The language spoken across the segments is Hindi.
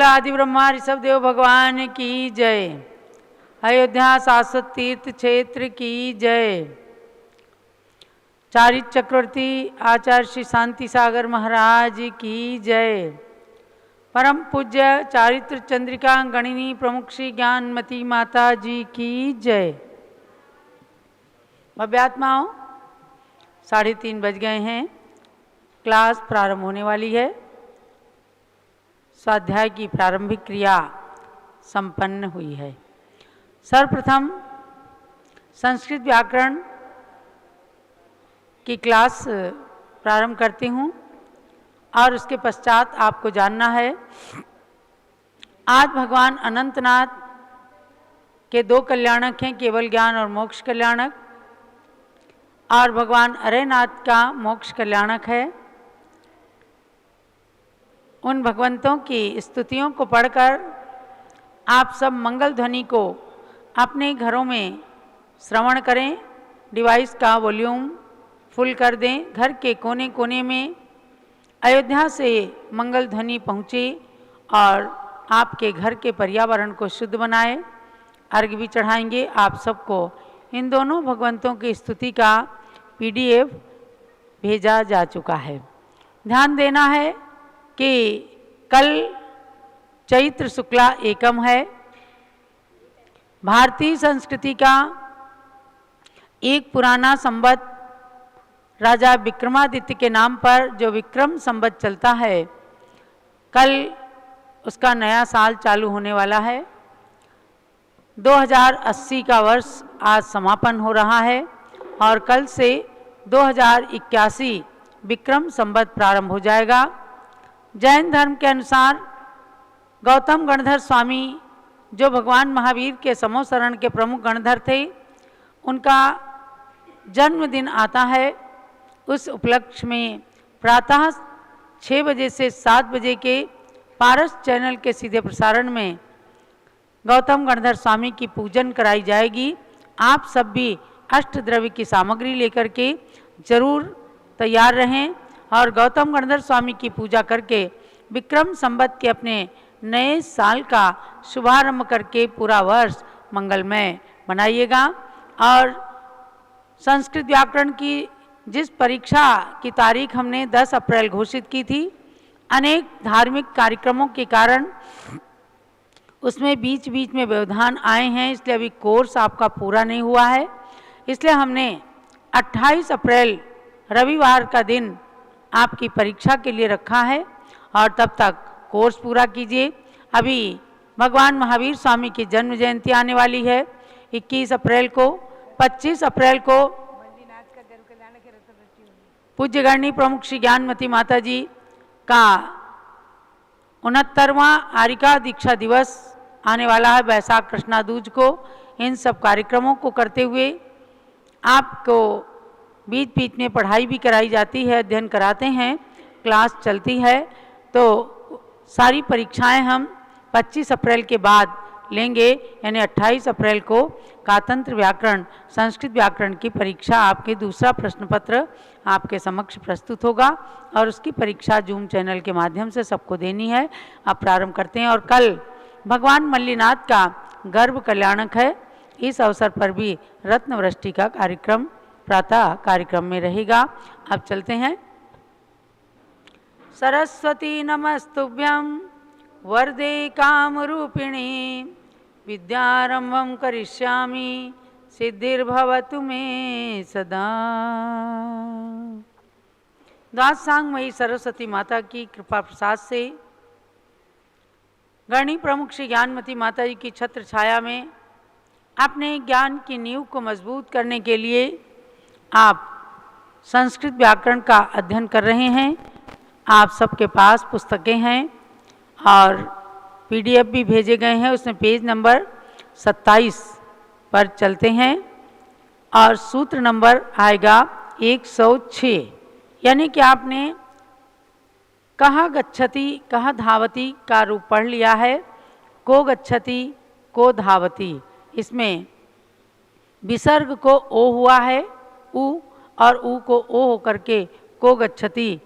बोला आदि ब्रह्मा ऋषभ देव भगवान की जय। अयोध्या शाश्वत तीर्थ क्षेत्र की जय। चारित्र चक्रवर्ती आचार्य श्री शांति सागर महाराज की जय। परम पूज्य चारित्र चंद्रिका गणिनी प्रमुख श्री ज्ञानमती माता जी की जय। भव्यात्माओं, 3:30 बज गए हैं, क्लास प्रारंभ होने वाली है। स्वाध्याय की प्रारंभिक क्रिया संपन्न हुई है। सर्वप्रथम संस्कृत व्याकरण की क्लास प्रारंभ करती हूँ और उसके पश्चात आपको जानना है आज भगवान अनंतनाथ के 2 कल्याणक हैं, केवल ज्ञान और मोक्ष कल्याणक, और भगवान अरयनाथ का मोक्ष कल्याणक है। उन भगवंतों की स्तुतियों को पढ़कर आप सब मंगल ध्वनि को अपने घरों में श्रवण करें। डिवाइस का वॉल्यूम फुल कर दें। घर के कोने कोने में अयोध्या से मंगल ध्वनि पहुँचे और आपके घर के पर्यावरण को शुद्ध बनाए। अर्घ्य भी चढ़ाएंगे। आप सबको इन दोनों भगवंतों की स्तुति का PDF भेजा जा चुका है। ध्यान देना है कि कल चैत्र शुक्ला एकम है। भारतीय संस्कृति का एक पुराना संवत राजा विक्रमादित्य के नाम पर जो विक्रम संवत चलता है, कल उसका नया साल चालू होने वाला है। 2080 का वर्ष आज समापन हो रहा है और कल से 2081 विक्रम संवत प्रारंभ हो जाएगा। जैन धर्म के अनुसार गौतम गणधर स्वामी जो भगवान महावीर के समोसरण के प्रमुख गणधर थे, उनका जन्मदिन आता है। उस उपलक्ष्य में प्रातः 6 बजे से 7 बजे के पारस चैनल के सीधे प्रसारण में गौतम गणधर स्वामी की पूजन कराई जाएगी। आप सब भी अष्टद्रव्य की सामग्री लेकर के जरूर तैयार रहें और गौतम गणधर स्वामी की पूजा करके विक्रम संवत के अपने नए साल का शुभारंभ करके पूरा वर्ष मंगलमय बनाइएगा। और संस्कृत व्याकरण की जिस परीक्षा की तारीख हमने 10 अप्रैल घोषित की थी, अनेक धार्मिक कार्यक्रमों के कारण उसमें बीच बीच में व्यवधान आए हैं, इसलिए अभी कोर्स आपका पूरा नहीं हुआ है। इसलिए हमने 28 अप्रैल रविवार का दिन आपकी परीक्षा के लिए रखा है और तब तक कोर्स पूरा कीजिए। अभी भगवान महावीर स्वामी की जन्म जयंती आने वाली है 21 अप्रैल को। 25 अप्रैल को पूज्य गणनी प्रमुख श्री ज्ञानमती माता जी का 69वां आरिका दीक्षा दिवस आने वाला है, बैसाख कृष्णा दूज को। इन सब कार्यक्रमों को करते हुए आपको बीच बीच में पढ़ाई भी कराई जाती है, अध्ययन कराते हैं, क्लास चलती है। तो सारी परीक्षाएं हम 25 अप्रैल के बाद लेंगे, यानी 28 अप्रैल को कातंत्र व्याकरण संस्कृत व्याकरण की परीक्षा आपके दूसरा प्रश्न पत्र आपके समक्ष प्रस्तुत होगा और उसकी परीक्षा जूम चैनल के माध्यम से सबको देनी है। अब प्रारंभ करते हैं। और कल भगवान मल्लीनाथ का गर्भ कल्याणक है। इस अवसर पर भी रत्न वृष्टि का कार्यक्रम प्रातः कार्यक्रम में रहेगा। अब चलते हैं। सरस्वती नमस्तुभ्यं वरदे कामरूपिणी विद्यारंभं करिष्यामि सिद्धिर्भवतु मे सदा। द्वादशांगमयी सरस्वती माता की कृपा प्रसाद से गणनी प्रमुख श्री ज्ञानमती माता जी की छत्र छाया में अपने ज्ञान की नींव को मजबूत करने के लिए आप संस्कृत व्याकरण का अध्ययन कर रहे हैं। आप सबके पास पुस्तकें हैं और PDF भी भेजे गए हैं। उसमें पेज नंबर 27 पर चलते हैं और सूत्र नंबर आएगा 106। यानी कि आपने कहाँ गच्छति कहाँ धावति का रूप पढ़ लिया है। को गच्छति को धावति, इसमें विसर्ग को ओ हुआ है उ और उ को ओ होकर के को गच्छति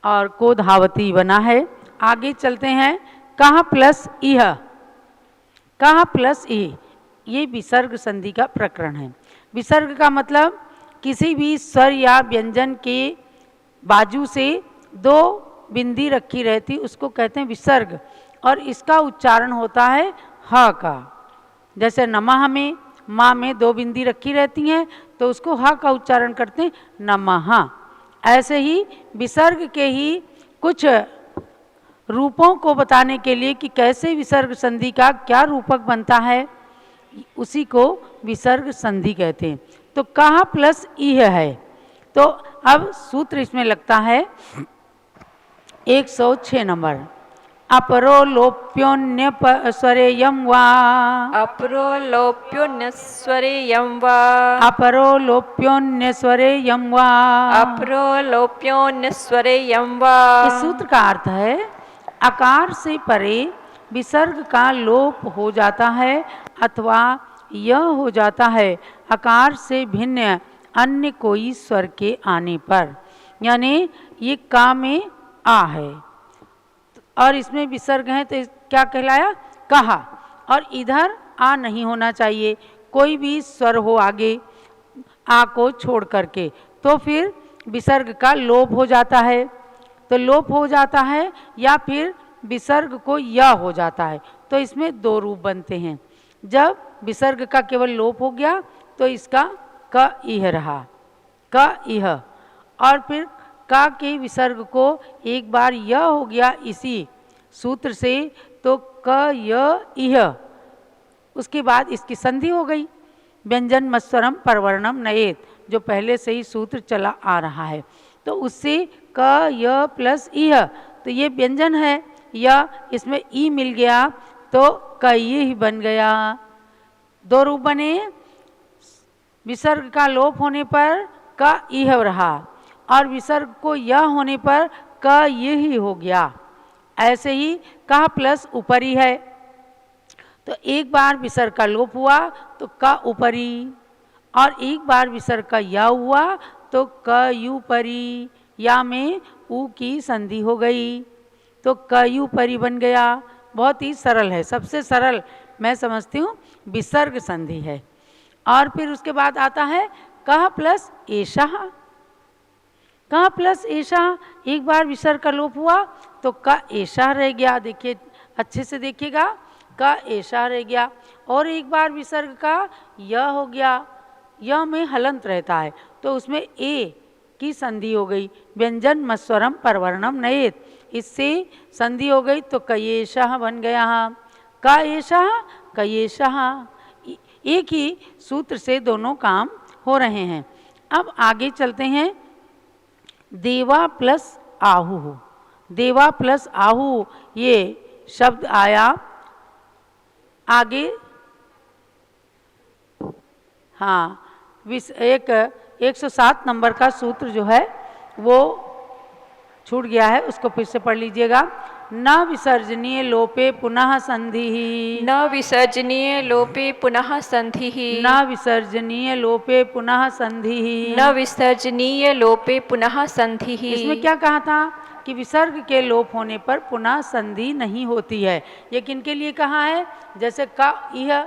और को धावती बना है। आगे चलते हैं। कहा प्लस इह, कहा प्लस इह, ये विसर्ग संधि का प्रकरण है। विसर्ग का मतलब किसी भी स्वर या व्यंजन के बाजू से दो बिंदी रखी रहती, उसको कहते हैं विसर्ग, और इसका उच्चारण होता है ह का। जैसे नमः में, माँ में दो बिंदी रखी रहती हैं तो उसको ह का उच्चारण करते हैं नमः। ऐसे ही विसर्ग के ही कुछ रूपों को बताने के लिए कि कैसे विसर्ग संधि का क्या रूपक बनता है, उसी को विसर्ग संधि कहते हैं। तो कहा प्लस इह है। तो अब सूत्र इसमें लगता है 106 नंबर, अपरो लोप्योन्य स्वरे यम वा, अपरो लोप्योन्य स्वरे यम वा, अपरो लोप्योन्य स्वरे यम वा, अपरो लोप्योन्य स्वरे यम वा। इस सूत्र का अर्थ है आकार से परे विसर्ग का लोप हो जाता है अथवा यह हो जाता है आकार से भिन्न अन्य कोई स्वर के आने पर। यानी ये का में आ है और इसमें विसर्ग है तो क्या कहलाया, कहा, और इधर आ नहीं होना चाहिए, कोई भी स्वर हो आगे आ को छोड़ करके, तो फिर विसर्ग का लोप हो जाता है। तो लोप हो जाता है या फिर विसर्ग को या हो जाता है। तो इसमें दो रूप बनते हैं। जब विसर्ग का केवल लोप हो गया तो इसका क इह रहा, क इह, और फिर का के विसर्ग को एक बार यह हो गया इसी सूत्र से, तो क य इह, उसके बाद इसकी संधि हो गई व्यंजन मस्वरम परवर्णम नयेत, जो पहले से ही सूत्र चला आ रहा है। तो उससे क य प्लस इह, तो ये व्यंजन है, या इसमें ई मिल गया तो क ये ही बन गया। दो रूप बने, विसर्ग का लोप होने पर क इह रहा और विसर्ग को यह होने पर क ये ही हो गया। ऐसे ही कहा प्लस ऊपरी है, तो एक बार विसर्ग का लोप हुआ तो क ऊपरी, और एक बार विसर्ग का या हुआ तो क यू परी, या में ऊ की संधि हो गई तो क यू परी बन गया। बहुत ही सरल है, सबसे सरल मैं समझती हूँ विसर्ग संधि है। और फिर उसके बाद आता है कह प्लस एषः, कह प्लस एषः, एक बार विसर्ग का लोप हुआ तो क एषः रह गया। देखिए अच्छे से देखिएगा, क एषः रह गया, और एक बार विसर्ग का य हो गया, य में हलंत रहता है तो उसमें ए की संधि हो गई, व्यंजन मस्वरम परवर्णम नयेत, इससे संधि हो गई तो कयेषः बन गया। कयेषः कयेषः, एक ही सूत्र से दोनों काम हो रहे हैं। अब आगे चलते हैं, देवा प्लस आहु, देवा प्लस आहु ये शब्द आया आगे। हाँ, 107 नंबर का सूत्र जो है वो छूट गया है, उसको फिर से पढ़ लीजिएगा। न विसर्जनीय लोपे पुनः संधि, न विसर्जनीय लोपे पुनः संधि, न विसर्जनीय लोपे पुनः संधि, न विसर्जनीय लोपे पुनः संधि। इसमें क्या कहा था कि विसर्ग के लोप होने पर पुनः संधि नहीं होती है। ये किनके लिए कहा है, जैसे का इह,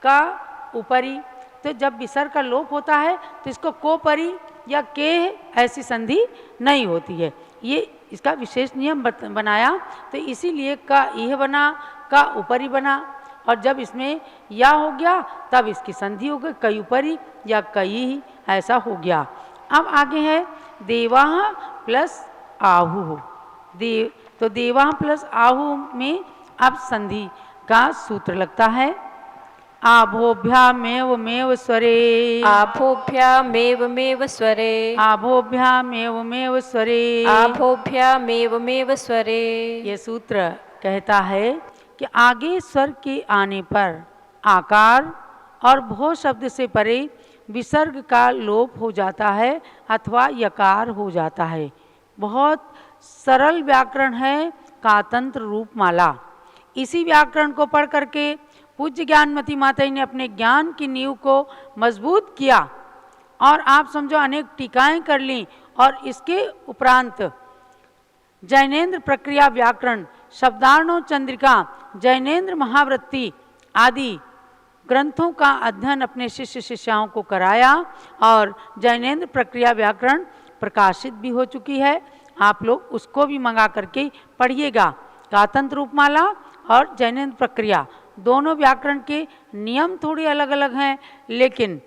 का ऊपरी, तो जब विसर्ग का लोप होता है तो इसको को परी या के ऐसी संधि नहीं होती है। ये इसका विशेष नियम बनाया, तो इसीलिए का इह बना, का ऊपरी बना, और जब इसमें या हो गया तब इसकी संधि हो गई कई ऊपरी या कई, ऐसा हो गया। अब आगे है देवाः प्लस आहु, देव, तो देवाः प्लस आहु में अब संधि का सूत्र लगता है, आभोभ्यामेव मेव स्वरे, आभोभ्यामेव मेव स्वरे, आभोभ्यामेव मेव स्वरे, आभोभ्यामेव मेव स्वरे। ये सूत्र कहता है कि आगे स्वर के आने पर आकार और भो शब्द से परे विसर्ग का लोप हो जाता है अथवा यकार हो जाता है। बहुत सरल व्याकरण है कातंत्र रूपमाला। इसी व्याकरण को पढ़ करके पूज्य ज्ञानमती माता ने अपने ज्ञान की नींव को मजबूत किया, और आप समझो अनेक टीकाएं कर लीं, और इसके उपरांत जैनेन्द्र प्रक्रिया व्याकरण शब्दार्णव चंद्रिका, जैनेन्द्र महावृत्ति आदि ग्रंथों का अध्ययन अपने शिष्य शिष्याओं को कराया और जैनेन्द्र प्रक्रिया व्याकरण प्रकाशित भी हो चुकी है। आप लोग उसको भी मंगा करके पढ़िएगा। कातंत्र रूपमाला और जैनेन्द्र प्रक्रिया दोनों व्याकरण के नियम थोड़े अलग अलग हैं, लेकिन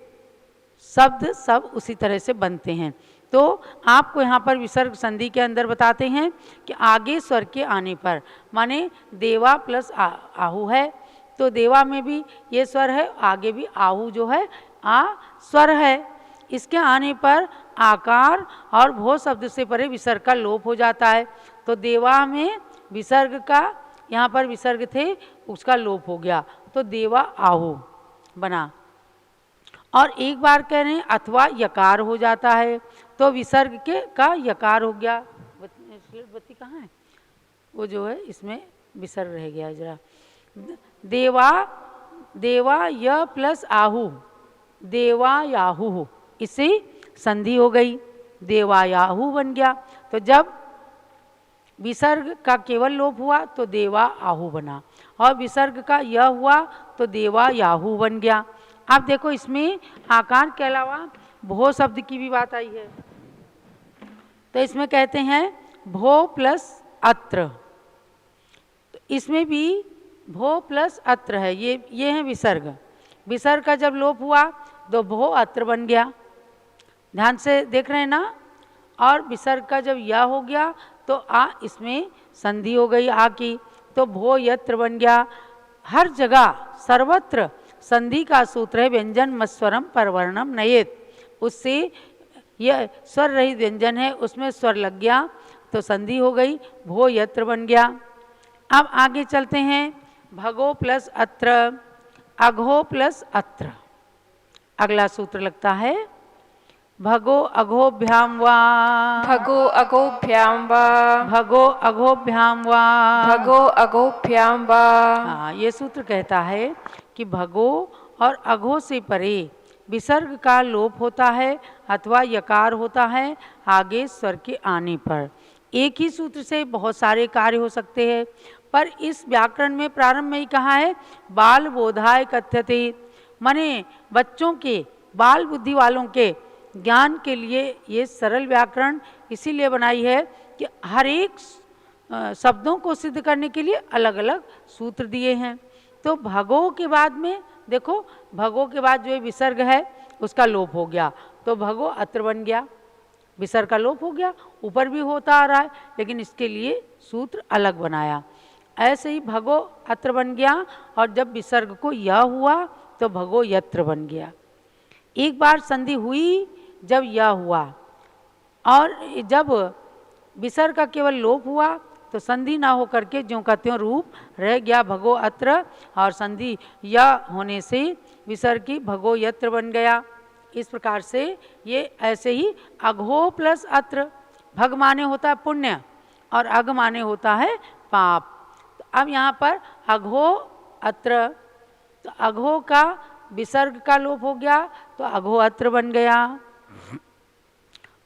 शब्द सब उसी तरह से बनते हैं। तो आपको यहाँ पर विसर्ग संधि के अंदर बताते हैं कि आगे स्वर के आने पर, माने देवा प्लस आहू है, तो देवा में भी ये स्वर है, आगे भी आहू जो है आ स्वर है। इसके आने पर आकार और भो शब्द से परे विसर्ग का लोप हो जाता है। तो देवा में विसर्ग का, यहाँ पर विसर्ग थे, उसका लोप हो गया, तो देवा आहू बना। और एक बार कह रहे हैं अथवा यकार हो जाता है, तो विसर्ग के का यकार हो गया। बत्ती कहाँ है? वो जो है इसमें विसर्ग रह गया जरा। देवा, देवा य प्लस आहू, देवा याहू, इसे संधि हो गई, देवा याहू बन गया। तो जब विसर्ग का केवल लोप हुआ तो देवा आहू बना, और विसर्ग का य हुआ तो देवा याहू बन गया। अब देखो इसमें आकार के अलावा भो शब्द की भी बात आई है। तो इसमें कहते हैं भो प्लस अत्र, तो इसमें भी भो प्लस अत्र है, ये है विसर्ग। विसर्ग का जब लोप हुआ तो भो अत्र बन गया, ध्यान से देख रहे हैं ना। और विसर्ग का जब या हो गया तो आ इसमें संधि हो गई आ की, तो भो यत्र बन गया। हर जगह सर्वत्र संधि का सूत्र है व्यंजन मस्वरम परवर्णम नयेत, उससे यह स्वर रहित व्यंजन है उसमें स्वर लग गया तो संधि हो गई, भो यत्र बन गया। अब आगे चलते हैं, भगो प्लस अत्र, अघो प्लस अत्र। अगला सूत्र लगता है भगो अघोभ्याम वा, भगो अगोभ्याम वा, भगो अघोभ्याम वा, भगो अगोभ्याम वा। हाँ, ये सूत्र कहता है कि भगो और अघो से परे विसर्ग का लोप होता है अथवा यकार होता है आगे स्वर के आने पर। एक ही सूत्र से बहुत सारे कार्य हो सकते हैं, पर इस व्याकरण में प्रारंभ में ही कहा है बाल बोधाय कथ्यते, माने बच्चों के, बाल बुद्धि वालों के ज्ञान के लिए ये सरल व्याकरण इसीलिए बनाई है कि हर एक शब्दों को सिद्ध करने के लिए अलग अलग सूत्र दिए हैं। तो भगो के बाद में देखो, भगो के बाद जो विसर्ग है उसका लोप हो गया, तो भगो अत्र बन गया, विसर्ग का लोप हो गया, ऊपर भी होता आ रहा है लेकिन इसके लिए सूत्र अलग बनाया। ऐसे ही भगो अत्र बन गया, और जब विसर्ग को य हुआ तो भगो यत्र बन गया। एक बार संधि हुई जब य हुआ, और जब विसर्ग का केवल लोप हुआ तो संधि ना हो करके ज्यों का त्यों रूप रह गया भगो अत्र, और संधि य होने से विसर्ग की भगो यत्र बन गया। इस प्रकार से ये ऐसे ही अघो प्लस अत्र, भग माने होता है पुण्य और अघ माने होता है पाप। तो अब यहाँ पर अघो अत्र, तो अघो का विसर्ग का लोप हो गया तो अघो अत्र बन गया,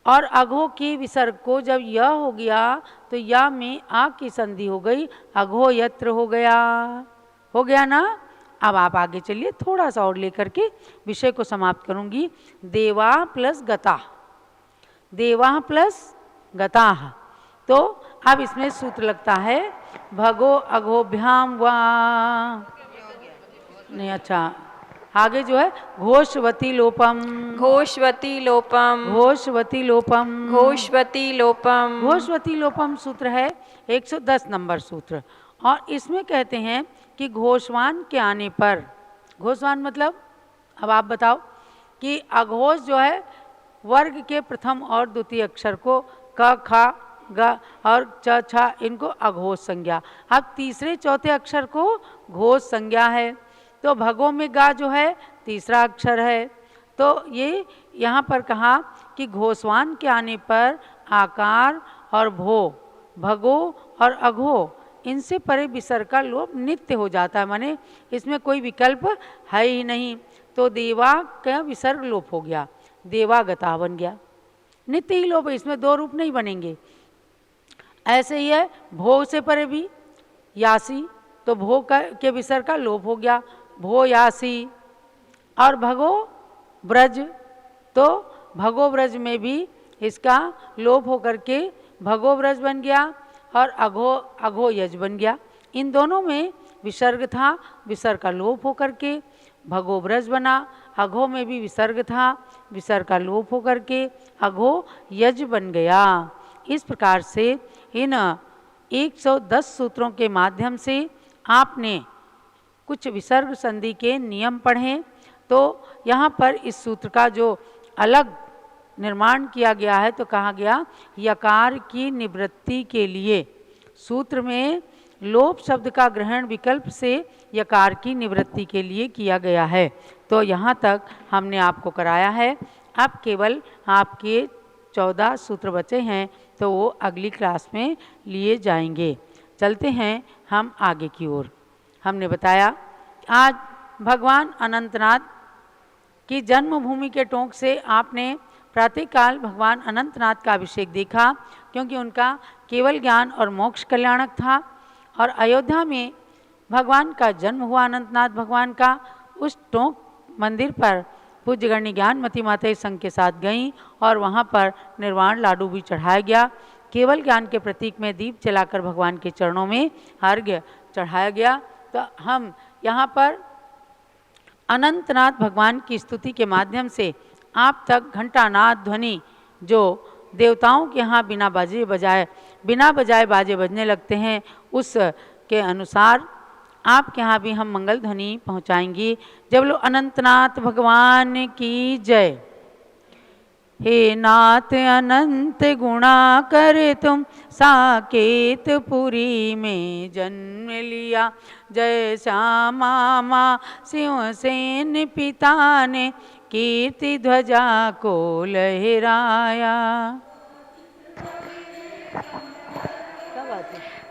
और अघो की विसर्ग को जब य हो गया तो या में आ की संधि हो गई, अघो यत्र हो गया ना। अब आप आगे चलिए, थोड़ा सा और लेकर के विषय को समाप्त करूंगी। देवा प्लस गता, देवा प्लस गता, तो अब इसमें सूत्र लगता है भगो अघोभ्याम वा, नहीं अच्छा, आगे जो है घोषवती लोपम, घोषवती लोपम, घोषवती लोपम, घोषवती लोपम। घोषवती लोपम सूत्र है 110 नंबर सूत्र, और इसमें कहते हैं कि घोषवान के आने पर, घोषवान मतलब अब आप बताओ कि अघोष जो है वर्ग के प्रथम और द्वितीय अक्षर को क ख ग और च छ इनको अघोष संज्ञा, अब तीसरे चौथे अक्षर को घोष संज्ञा है। तो भगो में गा जो है तीसरा अक्षर है, तो ये यहाँ पर कहा कि घोषवान के आने पर आकार और भो, भगो और अघो, इनसे परे विसर्ग का लोप नित्य हो जाता है, माने इसमें कोई विकल्प है ही नहीं। तो देवा का विसर्ग लोप हो गया, देवागता बन गया, नित्य ही लोप है, इसमें दो रूप नहीं बनेंगे। ऐसे ही है भो से परे भी, यासी तो भो के विसर्ग का लोप हो गया, भो यासी। और भगो ब्रज तो भगो ब्रज में भी इसका लोप होकर के भगो ब्रज बन गया और अघो अघो यज बन गया। इन दोनों में विसर्ग था, विसर्ग का लोप होकर के भगो ब्रज बना। अघो में भी विसर्ग था, विसर्ग का लोप होकर के अघो यज बन गया। इस प्रकार से इन 110 सूत्रों के माध्यम से आपने कुछ विसर्ग संधि के नियम पढ़े। तो यहाँ पर इस सूत्र का जो अलग निर्माण किया गया है तो कहा गया यकार की निवृत्ति के लिए सूत्र में लोप शब्द का ग्रहण विकल्प से यकार की निवृत्ति के लिए किया गया है। तो यहाँ तक हमने आपको कराया है। अब केवल आपके 14 सूत्र बचे हैं तो वो अगली क्लास में लिए जाएंगे। चलते हैं हम आगे की ओर। हमने बताया आज भगवान अनंतनाथ की जन्मभूमि के टोंक से आपने प्रातःकाल भगवान अनंतनाथ का अभिषेक देखा, क्योंकि उनका केवल ज्ञान और मोक्ष कल्याणक था। और अयोध्या में भगवान का जन्म हुआ अनंतनाथ भगवान का। उस टोंक मंदिर पर पूज्य गण्य ज्ञानमती माता संघ के साथ गईं और वहाँ पर निर्वाण लाडू भी चढ़ाया गया। केवल ज्ञान के प्रतीक में दीप जलाकर भगवान के चरणों में अर्घ्य चढ़ाया गया। तो हम यहाँ पर अनंतनाथ भगवान की स्तुति के माध्यम से आप तक घंटानाद ध्वनि जो देवताओं के यहाँ बिना बजाए बाजे बजने लगते हैं, उस के अनुसार आपके यहाँ भी हम मंगल ध्वनि पहुँचाएंगे। जब लो अनंतनाथ भगवान की जय। हे नाथ अनंत गुणा कर तुम साकेत पुरी में जन्म लिया। जय श्यामा माँ सिंहसेन पिता ने कीर्ति ध्वजा को लहराया।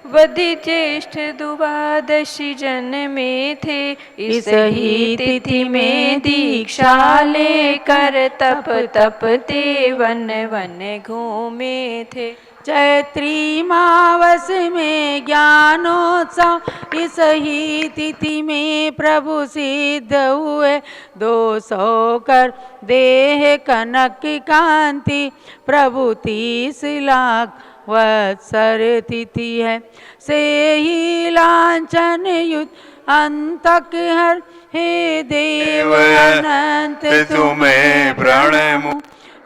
वधि ज्येष्ठ द्वादशी जन्मे थे, इस ही तिथि में दीक्षा लेकर तप तपते वन वन घूमे थे। चैत्री मावस में ज्ञानोत्सव, इस ही तिथि में प्रभु सिद्ध हुए। 200 कर देह कनक कांति, प्रभु 30 लाख वत्सर तिथि है। से ही लांछन युद्ध अंतक हर, हे देव अनंत तुम्हें प्रणमु।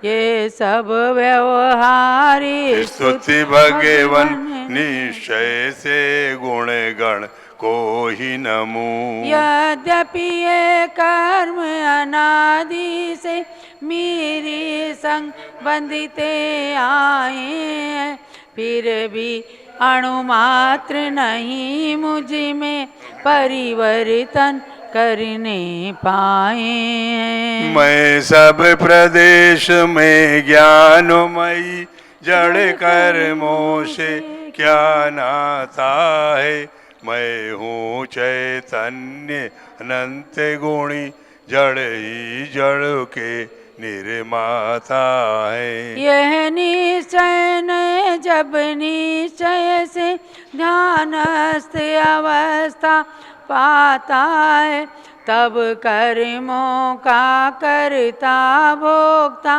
ये सब व्यवहारी स्तुति भगवन निश्चय से गुण गण को ही नमो। यद्यपि ये कर्म अनादि से मेरे संग बंधिते आए हैं, फिर भी अणुमात्र नहीं मुझ में परिवर्तन करने पाए। मैं सब प्रदेश में ज्ञानमयी, जड़ कर्मों से क्या नाता है। मैं हूँ चैतन्य अनंत गुणी, जड़ ही जड़ के निर्माता है। यह निश्चय न जब निश्चय से ध्यानस्थ अवस्था पाता है, तब कर्मों का करता भोक्ता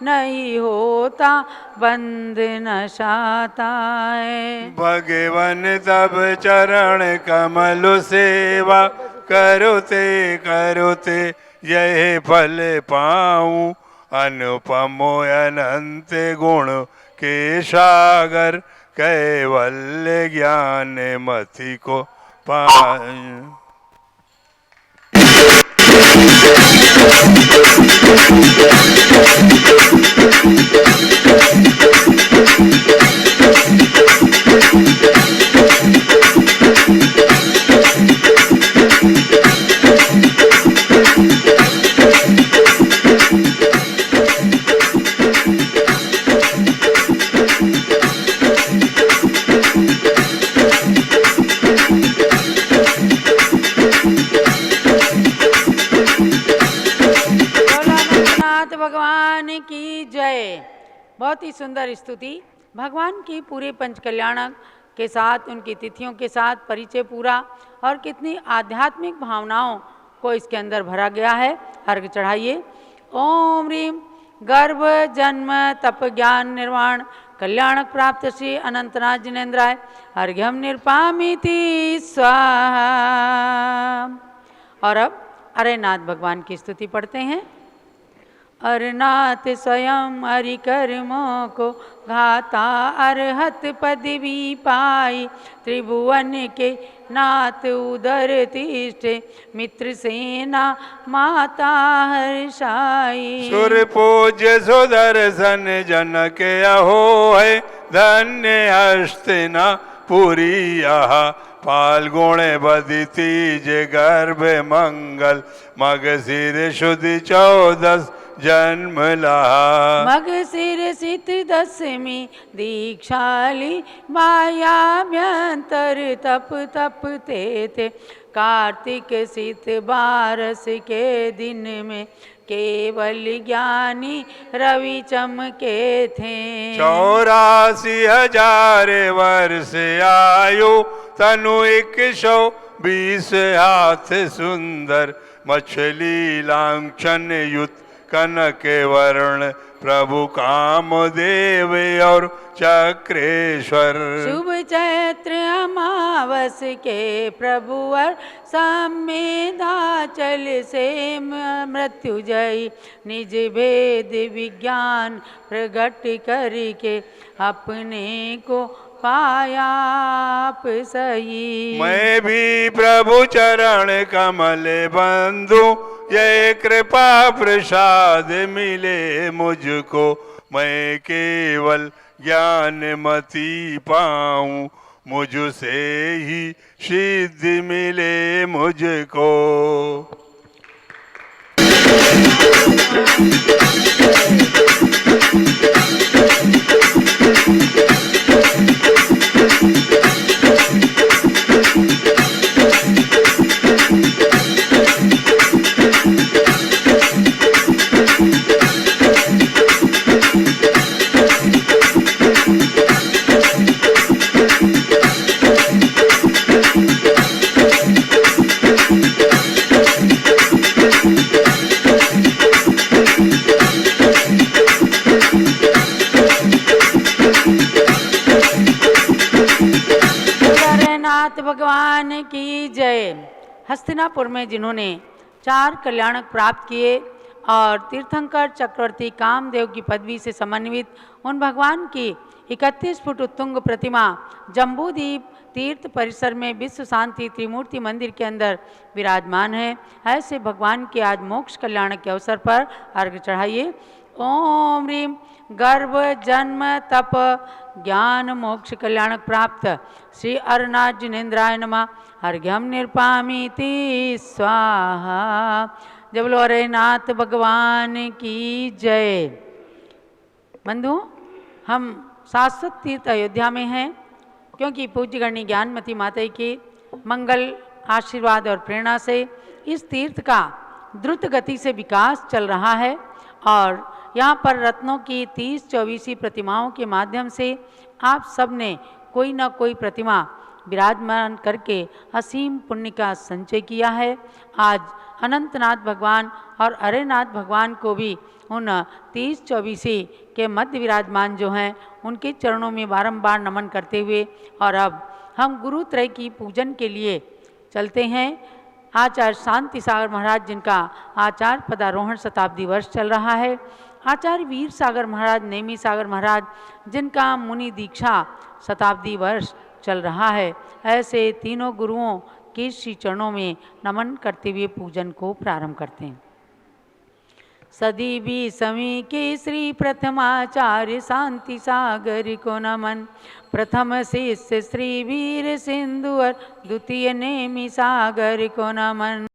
नहीं होता, बंध नशाता है। भगवन तब चरण कमल सेवा, करोते करोते यह फल पाऊं। अनुपम अनंत गुण के सागर, कैवल्य ज्ञान मति को पाए। भगवान की जय। बहुत ही सुंदर स्तुति। भगवान की पूरे पंच कल्याणक के साथ, उनकी तिथियों के साथ परिचय पूरा और कितनी आध्यात्मिक भावनाओं को इसके अंदर भरा गया है। अर्घ चढ़ाइए। ओम ह्रीम गर्भ जन्म तप ज्ञान निर्वाण कल्याणक प्राप्त श्री अनंतनाथ जिनेन्द्राय अर्घ्यम निरपामिति स्वाहा। और अब अरेनाथ भगवान की स्तुति पढ़ते हैं। अरनाथ स्वयं हरि कर्मों को घाता अरहत पदवी पाई त्रिभुवन के नाथ उदर तिष्ठे मित्र सेना माता हर्षाई। सुर पूज्य सुदर्शन जनक अहो है धन्य हस्तिना पुरी आहा फाल्गुण बदि तीज गर्भ मंगल मगशिर शुद्धि 14 जन्म लहा। मगशिर सित 10वीं दीक्षाली मायाभ्यंतर तप तपते थे कार्तिक सित 12 के दिन में केवल ज्ञानी रवि चमके थे। 84,000 वर्ष आयु तनु 120 हाथ सुंदर मछली लांछन युत कनक वर्ण प्रभु कामदेव और चक्रेश्वर। शुभ चैत्र अमावस के प्रभुवर संमेधाचल से मृत्युजयी निज भेद विज्ञान प्रगट करके अपने को पाया आप सही। मैं भी प्रभु चरण कमल बंधु ये कृपा प्रसाद मिले मुझको मैं केवल ज्ञान मति पाऊं मुझसे ही सिद्धि मिले मुझको। भगवान की जय। हस्तिनापुर में जिन्होंने 4 कल्याणक प्राप्त किए और तीर्थंकर चक्रवर्ती कामदेव की पदवी से समन्वित उन भगवान की 31 फुट उत्तुंग प्रतिमा जम्बूद्वीप तीर्थ परिसर में विश्व शांति त्रिमूर्ति मंदिर के अंदर विराजमान है। ऐसे भगवान के आज मोक्ष कल्याण के अवसर पर अर्घ चढ़ाइए। ओम ह्रीम गर्भ जन्म तप ज्ञान मोक्ष कल्याणक प्राप्त श्री अरनाथ जिनेन्द्राय नमः अर्घ्यम निरपामिति स्वाहा। जब बोलो अरेनाथ भगवान की जय। बंधु, हम शाश्वत तीर्थ अयोध्या में हैं क्योंकि पूज्य गणी ज्ञानमती माता की मंगल आशीर्वाद और प्रेरणा से इस तीर्थ का द्रुत गति से विकास चल रहा है और यहाँ पर रत्नों की 30-24 प्रतिमाओं के माध्यम से आप सब ने कोई न कोई प्रतिमा विराजमान करके असीम पुण्य का संचय किया है। आज अनंतनाथ भगवान और अरेनाथ भगवान को भी उन 30-24 के मध्य विराजमान जो हैं उनके चरणों में बारंबार नमन करते हुए और अब हम गुरु त्रय की पूजन के लिए चलते हैं। आचार्य शांति सागर महाराज जिनका आचार्य पदारोहण शताब्दी वर्ष चल रहा है, आचार्य वीर सागर महाराज नेमी सागर महाराज जिनका मुनि दीक्षा शताब्दी वर्ष चल रहा है, ऐसे तीनों गुरुओं के श्री चरणों में नमन करते हुए पूजन को प्रारंभ करते हैं। सदी भी समी के श्री प्रथमाचार्य शांति सागर को नमन। प्रथम शिष्य श्री वीर सिंधुवर द्वितीय नेमी सागर को नमन।